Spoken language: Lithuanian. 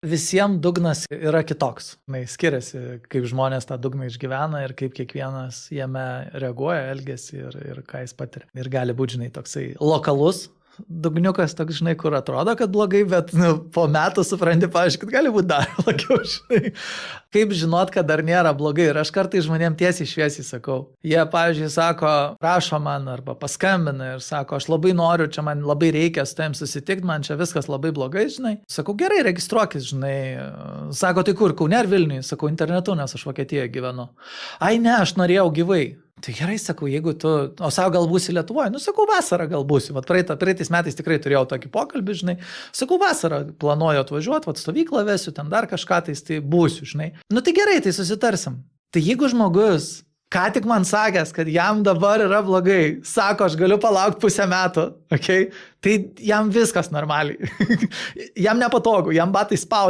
Visiems dugnas yra kitoks. Skiriasi, kaip žmonės tą dugną išgyvena ir kaip kiekvienas jame reaguoja, elgiasi ir ką jis patiria. Ir gali būti, žinai, toksai lokalus dugniukas, toks, žinai, kur atrodo, kad blogai, bet po metų supranti, pavyzdžiui, kad gali būti dar blogiau, žinai. Kaip žinot, kad dar nėra blogai. Ir aš kartais žmonėm tiesiai šviesiai sakau. Jie, pavyzdžiui, sako, prašo man arba paskambina ir sako, aš labai noriu, čia man labai reikia su tavim susitikti, man čia viskas labai blogai, žinai. Sakau, gerai, registruokis, žinai. Sako, tai kur, Kaune ar Vilniuje? Sakau, internetu, nes aš Vokietijoje gyvenu. Ai ne, aš norėjau gyvai. Tai gerai, sakau, jeigu tu, o savo gal būsi Lietuvoje, sakau, vasarą gal būsi, praeitais metais tikrai turėjau tokį pokalbį, žinai, sakau, vasarą planuoju atvažiuoti, stovyklą vesiu, ten dar kažką, tai būsiu, žinai. Tai gerai, tai susitarsim. Tai jeigu žmogus, ką tik man sakęs, kad jam dabar yra blogai, sako, aš galiu palaukti pusę metų, okay? Tai jam viskas normaliai. Jam nepatogu, jam batai spaudžia.